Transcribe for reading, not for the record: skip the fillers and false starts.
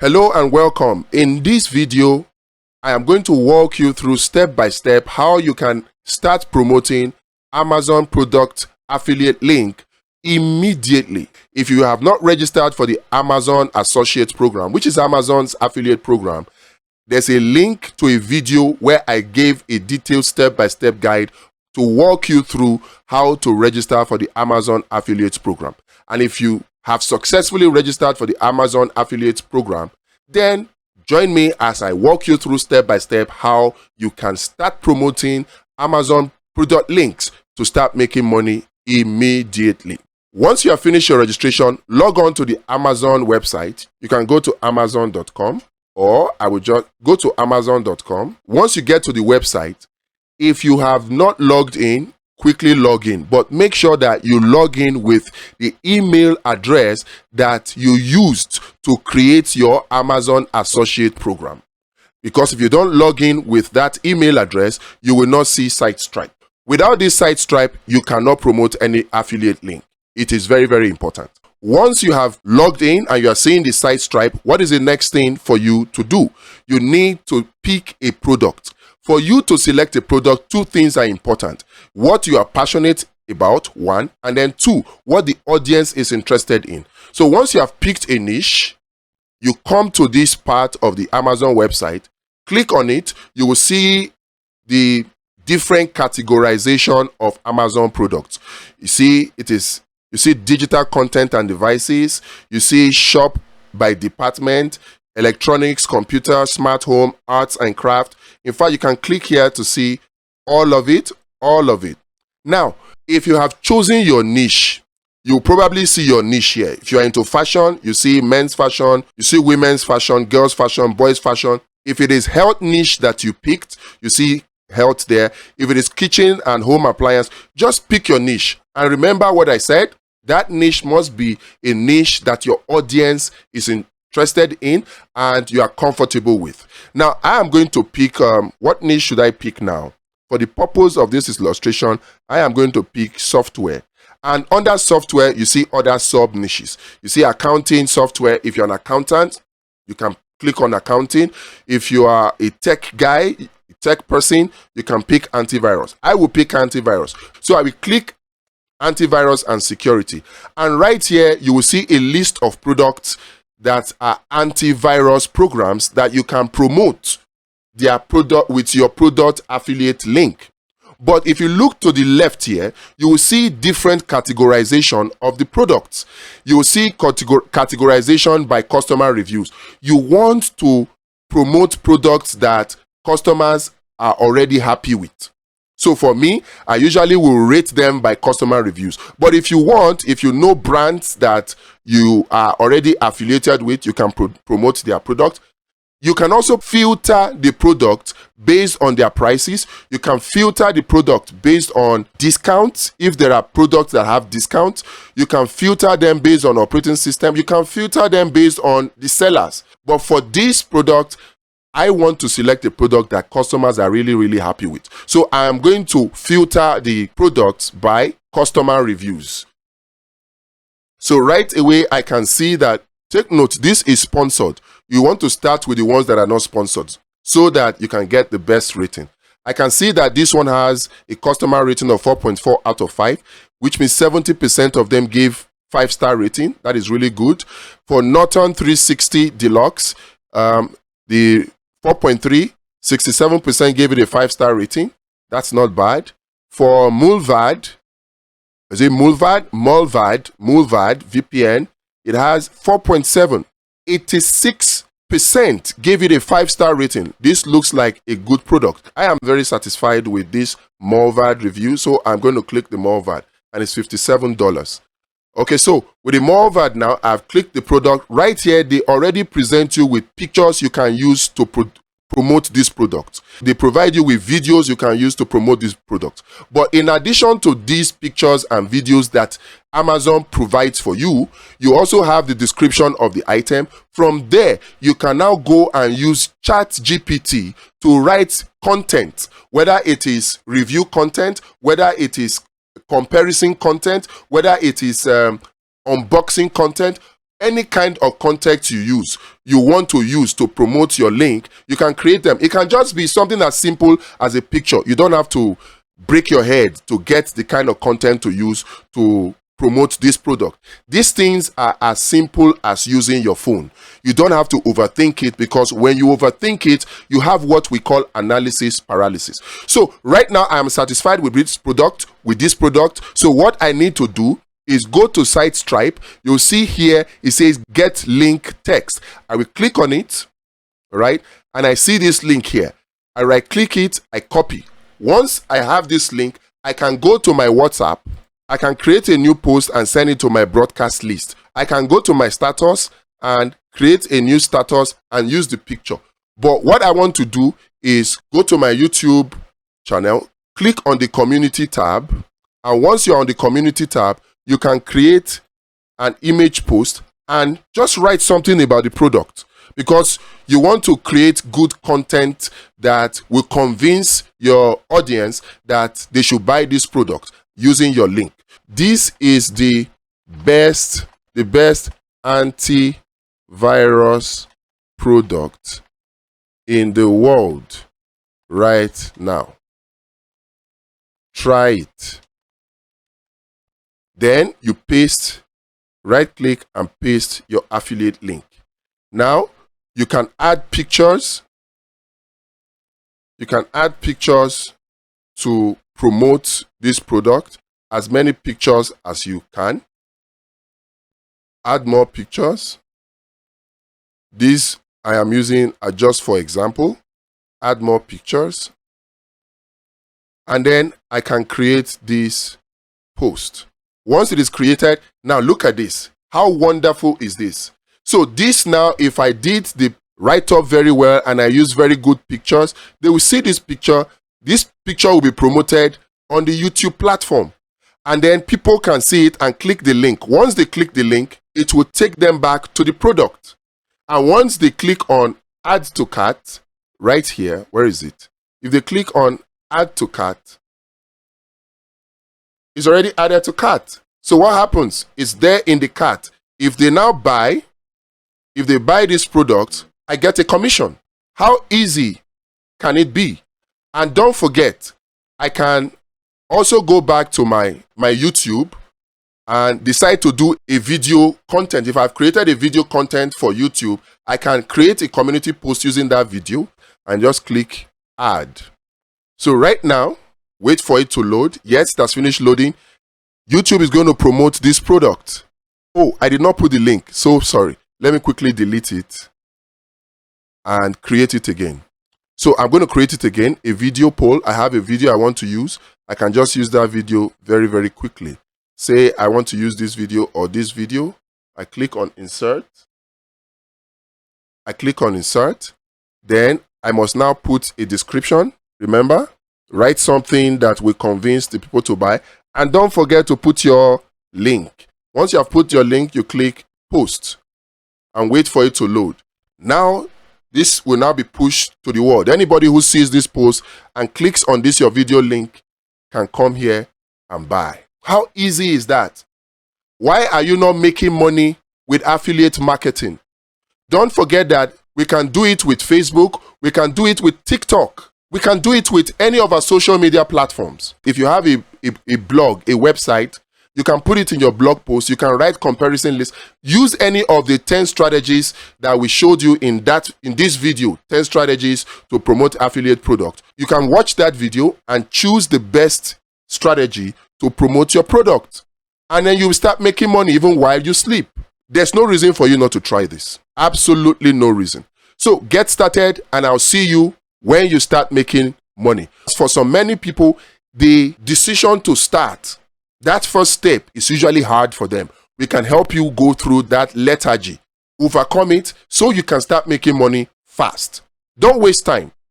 Hello and welcome. In this video, I am going to walk you through step by step how you can start promoting Amazon product affiliate link immediately. If you have not registered for the Amazon Associate Program, which is Amazon's affiliate program, there's a link to a video where I gave a detailed step-by-step guide to walk you through how to register for the Amazon Affiliate Program. And if you have successfully registered for the Amazon Affiliate Program, then join me as I walk you through step-by-step how you can start promoting Amazon product links to start making money immediately. Once you have finished your registration, log on to the Amazon website. You can go to amazon.com, or I will just go to amazon.com. Once you get to the website, if you have not logged in, quickly log in, but make sure that you log in with the email address that you used to create your Amazon Associate Program. Because if you don't log in with that email address, you will not see site stripe. Without this site stripe, you cannot promote any affiliate link. It is very, very important. Once you have logged in and you are seeing the site stripe, what is the next thing for you to do? You need to pick a product. For you to select a product, two things are important. What you are passionate about, one, and then two, what the audience is interested in. So once you have picked a niche, you come to this part of the Amazon website, click on it, you will see the different categorization of Amazon products. You see digital content and devices, you see shop by department, electronics, computer, smart home, arts and craft. In fact, you can click here to see all of it. Now, if you have chosen your niche, you'll probably see your niche here. If you are into fashion, you see men's fashion, you see women's fashion, girls fashion, boys fashion. If it is health niche that you picked, you see health there. If it is kitchen and home appliance, just pick your niche. And remember what I said, that niche must be a niche that your audience is interested in and you are comfortable with. Now, I am going to pick, what niche should I pick now? For the purpose of this illustration, I am going to pick software. And under software, you see other sub niches. You see accounting software. If you're an accountant, you can click on accounting. If you are a tech guy, a tech person, you can pick antivirus. I will pick antivirus. So I will click antivirus and security. And right here, you will see a list of products that are antivirus programs that you can promote their product with your product affiliate link. But if you look to the left here, you will see different categorization of the products. You will see categorization by customer reviews. You want to promote products that customers are already happy with. So for me, I usually will rate them by customer reviews. But if you know brands that you are already affiliated with, you can promote their product. You can also filter the product based on their prices. You can filter the product based on discounts. If there are products that have discounts, you can filter them based on operating system. You can filter them based on the sellers. But for this product, I want to select a product that customers are really, really happy with. So I am going to filter the products by customer reviews. So right away, I can see that, take note, this is sponsored. You want to start with the ones that are not sponsored so that you can get the best rating. I can see that this one has a customer rating of 4.4 out of 5, which means 70% of them gave 5-star rating. That is really good. For Norton 360 Deluxe, the 4.3, 67% gave it a 5-star rating. That's not bad. For Mulvad, Mulvad VPN, it has 4.7. 86% gave it a 5-star rating. This looks like a good product. I am very satisfied with this Mulvad review, so I'm going to click the Mulvad, and it's $57. Okay, so with the Mulvad now, I've clicked the product. Right here, they already present you with pictures you can use to promote this product. They provide you with videos you can use to promote this product. But in addition to these pictures and videos that Amazon provides for you, you also have the description of the item. From there, you can now go and use ChatGPT to write content, whether it is review content, whether it is comparison content, whether it is unboxing content. any kind of content you want to use to promote your link, you can create them. It can just be something as simple as a picture. You don't have to break your head to get the kind of content to use to promote this product. These things are as simple as using your phone. You don't have to overthink it, because when you overthink it, you have what we call analysis paralysis. So right now I am satisfied with this product, So what I need to do is go to site Stripe. You'll see here it says get link text. I will click on it, right? And I see this link here. I right click it, I copy. Once I have this link, I can go to my WhatsApp. I can create a new post and send it to my broadcast list. I can go to my status and create a new status and use the picture. But what I want to do is go to my YouTube channel, click on the community tab, and once you're on the community tab, you can create an image post and just write something about the product, because you want to create good content that will convince your audience that they should buy this product using your link. This is the best antivirus product in the world right now. Try it. Then you paste, right click and paste your affiliate link. Now you can add pictures. You can add pictures to promote this product, as many pictures as you can. Add more pictures. These I am using are just for example. Add more pictures. And then I can create this post. Once it is created, now look at this. How wonderful is this? So this now, if I did the write-up very well and I use very good pictures, they will see this picture. This picture will be promoted on the YouTube platform. And then people can see it and click the link. Once they click the link, it will take them back to the product. And once they click on add to cart, right here, where is it? If they click on add to cart, it's already added to cart. So what happens? It's there in the cart. If they now buy, if they buy this product, I get a commission. How easy can it be? And don't forget, I can also go back to my YouTube and decide to do a video content. If I've created a video content for YouTube, I can create a community post using that video and just click add. So right now, wait for it to load. Yes, that's finished loading. YouTube is going to promote this product. Oh, I did not put the link. So sorry. Let me quickly delete it and create it again. So I'm going to create it again, a video poll. I have a video I want to use. I can just use that video very, very quickly. Say I want to use this video or this video. I click on insert. I click on insert. Then I must now put a description. Remember, write something that will convince the people to buy. And don't forget to put your link. Once you have put your link, you click post and wait for it to load. Now, this will now be pushed to the world. Anybody who sees this post and clicks on this your video link can come here and buy. How easy is that? Why are you not making money with affiliate marketing? Don't forget that we can do it with Facebook. We can do it with TikTok. We can do it with any of our social media platforms. If you have a blog, a website, you can put it in your blog post. You can write comparison lists. Use any of the 10 strategies that we showed you in this video, 10 strategies to promote affiliate product. You can watch that video and choose the best strategy to promote your product. And then you will start making money even while you sleep. There's no reason for you not to try this. Absolutely no reason. So get started and I'll see you when you start making money. For so many people, the decision to start, that first step is usually hard for them. We can help you go through that lethargy, overcome it so you can start making money fast. Don't waste time.